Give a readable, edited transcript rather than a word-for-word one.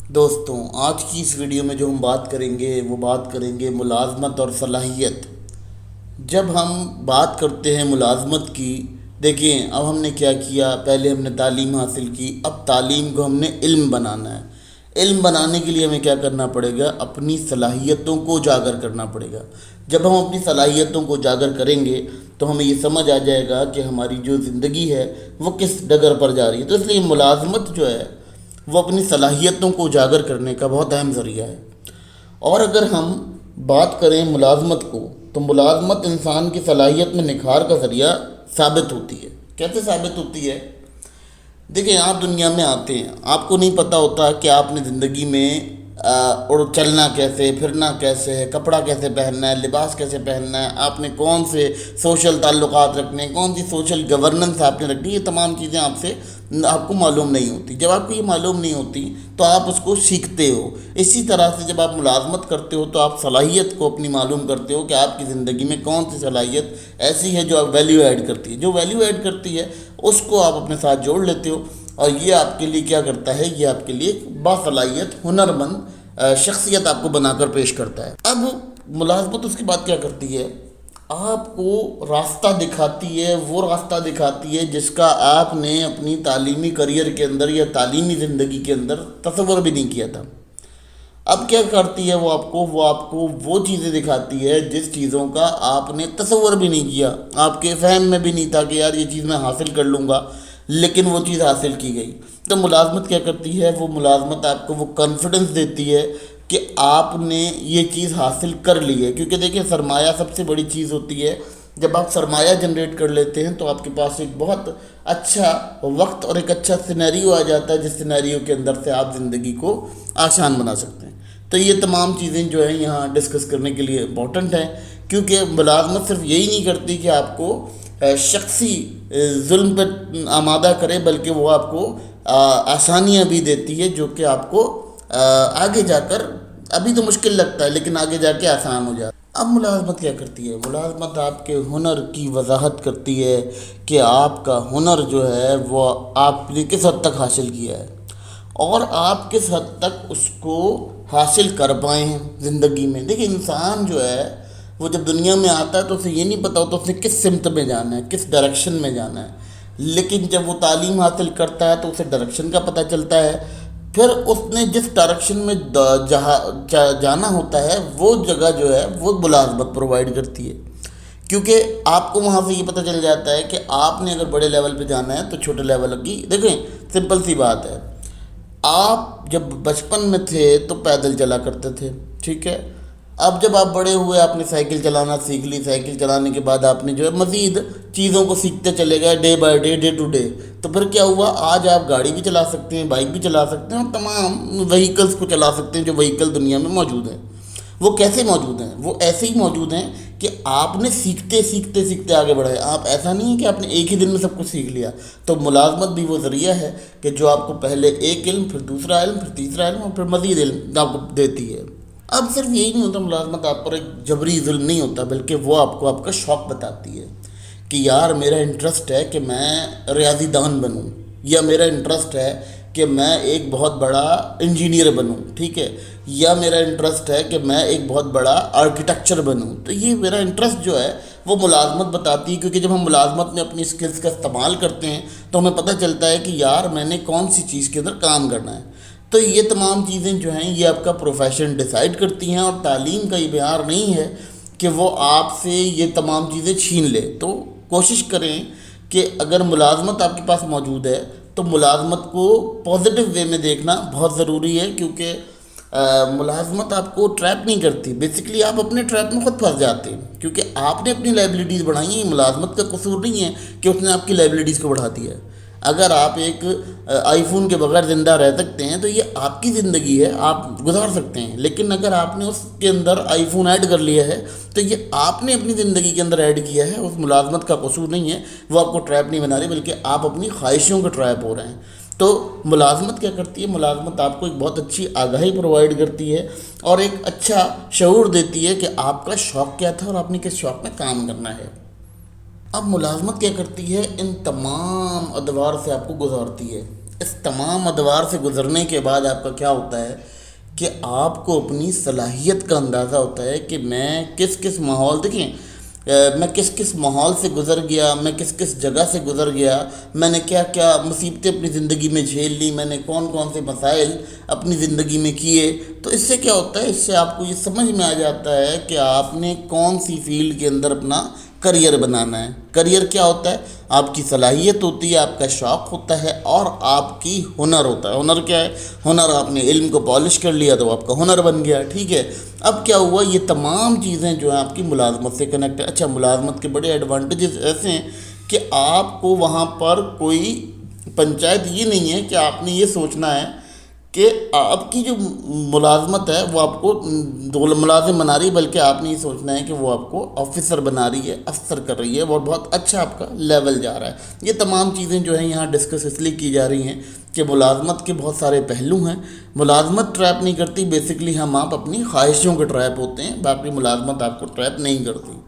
دوستوں، آج کی اس ویڈیو میں جو ہم بات کریں گے وہ بات کریں گے ملازمت اور صلاحیت۔ جب ہم بات کرتے ہیں ملازمت کی، دیکھیں اب ہم نے کیا کیا، پہلے ہم نے تعلیم حاصل کی، اب تعلیم کو ہم نے علم بنانا ہے۔ علم بنانے کے لیے ہمیں کیا کرنا پڑے گا؟ اپنی صلاحیتوں کو اجاگر کرنا پڑے گا۔ جب ہم اپنی صلاحیتوں کو اجاگر کریں گے تو ہمیں یہ سمجھ آ جائے گا کہ ہماری جو زندگی ہے وہ کس ڈگر پر جا رہی ہے۔ تو اس لیے ملازمت جو ہے وہ اپنی صلاحیتوں کو اجاگر کرنے کا بہت اہم ذریعہ ہے۔ اور اگر ہم بات کریں ملازمت کو، تو ملازمت انسان کی صلاحیت میں نکھار کا ذریعہ ثابت ہوتی ہے۔ کیسے ثابت ہوتی ہے؟ دیکھیں، آپ دنیا میں آتے ہیں، آپ کو نہیں پتہ ہوتا کہ آپ نے زندگی میں اور چلنا کیسے، پھرنا کیسے ہے، کپڑا کیسے پہننا ہے، لباس کیسے پہننا ہے، آپ نے کون سے سوشل تعلقات رکھنے ہیں، کون سی سوشل گورننس آپ نے رکھنی ہے، یہ تمام چیزیں آپ کو معلوم نہیں ہوتی۔ جب آپ کو یہ معلوم نہیں ہوتی تو آپ اس کو سیکھتے ہو۔ اسی طرح سے جب آپ ملازمت کرتے ہو تو آپ صلاحیت کو اپنی معلوم کرتے ہو کہ آپ کی زندگی میں کون سی صلاحیت ایسی ہے جو آپ ویلیو ایڈ کرتی ہے۔ جو ویلیو ایڈ کرتی ہے اس کو آپ اپنے ساتھ جوڑ لیتے ہو، اور یہ آپ کے لیے کیا کرتا ہے؟ یہ آپ کے لیے باصلاحیت، ہنرمند شخصیت آپ کو بنا کر پیش کرتا ہے۔ اب ملازمت اس کے بعد کیا کرتی ہے؟ آپ کو راستہ دکھاتی ہے، وہ راستہ دکھاتی ہے جس کا آپ نے اپنی تعلیمی کریئر کے اندر یا تعلیمی زندگی کے اندر تصور بھی نہیں کیا تھا۔ اب کیا کرتی ہے وہ وہ چیزیں دکھاتی ہے جس چیزوں کا آپ نے تصور بھی نہیں کیا، آپ کے فہم میں بھی نہیں تھا کہ یار یہ چیز میں حاصل کر لوں گا، لیکن وہ چیز حاصل کی گئی۔ تو ملازمت کیا کرتی ہے؟ وہ ملازمت آپ کو وہ کانفیڈنس دیتی ہے کہ آپ نے یہ چیز حاصل کر لی ہے۔ کیونکہ دیکھیں، سرمایہ سب سے بڑی چیز ہوتی ہے۔ جب آپ سرمایہ جنریٹ کر لیتے ہیں تو آپ کے پاس ایک بہت اچھا وقت اور ایک اچھا سینیریو آ جاتا ہے، جس سینیریو کے اندر سے آپ زندگی کو آسان بنا سکتے ہیں۔ تو یہ تمام چیزیں جو ہیں یہاں ڈسکس کرنے کے لیے امپورٹنٹ ہیں، کیونکہ ملازمت صرف یہی نہیں کرتی کہ آپ کو شخصی ظلم پہ آمادہ کرے، بلکہ وہ آپ کو آسانیاں بھی دیتی ہے جو کہ آپ کو آگے جا کر، ابھی تو مشکل لگتا ہے لیکن آگے جا کے آسان ہو جاتا ہے۔ اب ملازمت کیا کرتی ہے؟ ملازمت آپ کے ہنر کی وضاحت کرتی ہے کہ آپ کا ہنر جو ہے وہ آپ نے کس حد تک حاصل کیا ہے، اور آپ کس حد تک اس کو حاصل کر پائے ہیں زندگی میں۔ دیکھیں، انسان جو ہے وہ جب دنیا میں آتا ہے تو اسے یہ نہیں پتہ ہوتا اس نے کس سمت میں جانا ہے، کس ڈائریکشن میں جانا ہے، لیکن جب وہ تعلیم حاصل کرتا ہے تو اسے ڈائریکشن کا پتہ چلتا ہے۔ پھر اس نے جس ڈائریکشن میں جانا ہوتا ہے وہ جگہ جو ہے وہ ملازمت پرووائڈ کرتی ہے، کیونکہ آپ کو وہاں سے یہ پتہ چل جاتا ہے کہ آپ نے اگر بڑے لیول پہ جانا ہے تو چھوٹے لیول کی، دیکھیں سمپل سی بات ہے، آپ جب بچپن میں تھے تو پیدل چلا کرتے تھے، ٹھیک ہے؟ اب جب آپ بڑے ہوئے، آپ نے سائیکل چلانا سیکھ لی، سائیکل چلانے کے بعد آپ نے جو ہے مزید چیزوں کو سیکھتے چلے گئے، day by day, day to day. تو پھر کیا ہوا؟ آج آپ گاڑی بھی چلا سکتے ہیں، بائک بھی چلا سکتے ہیں، اور تمام وہیکلس کو چلا سکتے ہیں جو وہیکل دنیا میں موجود ہیں۔ وہ کیسے موجود ہیں؟ وہ ایسے ہی موجود ہیں کہ آپ نے سیکھتے سیکھتے سیکھتے آگے بڑھے۔ آپ ایسا نہیں ہے کہ آپ نے ایک ہی دن میں سب کچھ سیکھ لیا۔ تو ملازمت بھی وہ ذریعہ ہے کہ جو آپ کو پہلے ایک علم، پھر دوسرا علم، پھر تیسرا علم، اور پھر مزید علم آپ کو دیتی ہے۔ اب صرف یہی نہیں ہوتا، ملازمت آپ پر ایک جبری ظلم نہیں ہوتا، بلکہ وہ آپ کو آپ کا شوق بتاتی ہے کہ یار میرا انٹرسٹ ہے کہ میں ریاضی دان بنوں، یا میرا انٹرسٹ ہے کہ میں ایک بہت بڑا انجینئر بنوں، ٹھیک ہے، یا میرا انٹرسٹ ہے کہ میں ایک بہت بڑا آرکیٹیکچر بنوں۔ تو یہ میرا انٹرسٹ جو ہے وہ ملازمت بتاتی ہے، کیونکہ جب ہم ملازمت میں اپنی اسکلس کا استعمال کرتے ہیں تو ہمیں پتہ چلتا ہے کہ یار میں نے کون سی چیز کے اندر کام کرنا ہے۔ تو یہ تمام چیزیں جو ہیں یہ آپ کا پروفیشن ڈیسائیڈ کرتی ہیں، اور تعلیم کا یہ معیار نہیں ہے کہ وہ آپ سے یہ تمام چیزیں چھین لے۔ تو کوشش کریں کہ اگر ملازمت آپ کے پاس موجود ہے تو ملازمت کو پازیٹیو وے میں دیکھنا بہت ضروری ہے، کیونکہ ملازمت آپ کو ٹریپ نہیں کرتی، بیسیکلی آپ اپنے ٹریپ میں خود پھنس جاتے ہیں، کیونکہ آپ نے اپنی لائبلٹیز بڑھائی ہیں۔ ملازمت کا قصور نہیں ہے کہ اس نے آپ کی لائبلٹیز کو بڑھا دیا ہے۔ اگر آپ ایک آئی فون کے بغیر زندہ رہ سکتے ہیں تو یہ آپ کی زندگی ہے، آپ گزار سکتے ہیں، لیکن اگر آپ نے اس کے اندر آئی فون ایڈ کر لیا ہے تو یہ آپ نے اپنی زندگی کے اندر ایڈ کیا ہے، اس ملازمت کا قصور نہیں ہے، وہ آپ کو ٹریپ نہیں بنا رہی، بلکہ آپ اپنی خواہشوں کے ٹریپ ہو رہے ہیں۔ تو ملازمت کیا کرتی ہے؟ ملازمت آپ کو ایک بہت اچھی آگاہی پرووائڈ کرتی ہے، اور ایک اچھا شعور دیتی ہے کہ آپ کا شوق کیا تھا اور آپ نے کس شوق میں کام کرنا ہے۔ اب ملازمت کیا کرتی ہے؟ ان تمام ادوار سے آپ کو گزارتی ہے۔ اس تمام ادوار سے گزرنے کے بعد آپ کا کیا ہوتا ہے کہ آپ کو اپنی صلاحیت کا اندازہ ہوتا ہے کہ میں کس کس ماحول، دیکھیں میں کس کس ماحول سے گزر گیا، میں کس کس جگہ سے گزر گیا، میں نے کیا کیا مصیبتیں اپنی زندگی میں جھیل لی، میں نے کون کون سے مسائل اپنی زندگی میں کیے. تو اس سے کیا ہوتا ہے، اس سے آپ کو یہ سمجھ میں آ جاتا ہے کہ آپ نے کون سی فیلڈ کے اندر اپنا کریئر بنانا ہے. کریئر کیا ہوتا ہے؟ آپ کی صلاحیت ہوتی ہے، آپ کا شوق ہوتا ہے، اور آپ کی ہنر ہوتا ہے. ہنر کیا ہے؟ ہنر آپ نے علم کو پالش کر لیا تو آپ کا ہنر بن گیا. ٹھیک ہے، اب کیا ہوا، یہ تمام چیزیں جو ہیں آپ کی ملازمت سے کنیکٹ ہے. اچھا، ملازمت کے بڑے ایڈوانٹیجز ایسے ہیں کہ آپ کو وہاں پر کوئی پنچایت یہ نہیں ہے کہ آپ نے یہ سوچنا ہے کہ آپ کی جو ملازمت ہے وہ آپ کو ملازم بنا رہی ہے، بلکہ آپ نے یہ سوچنا ہے کہ وہ آپ کو آفیسر بنا رہی ہے، افسر کر رہی ہے، اور بہت اچھا آپ کا لیول جا رہا ہے. یہ تمام چیزیں جو ہیں یہاں ڈسکس اس لیے کی جا رہی ہیں کہ ملازمت کے بہت سارے پہلو ہیں. ملازمت ٹریپ نہیں کرتی، بیسکلی ہم آپ اپنی خواہشوں کے ٹریپ ہوتے ہیں، باقی ملازمت آپ کو ٹریپ نہیں کرتی.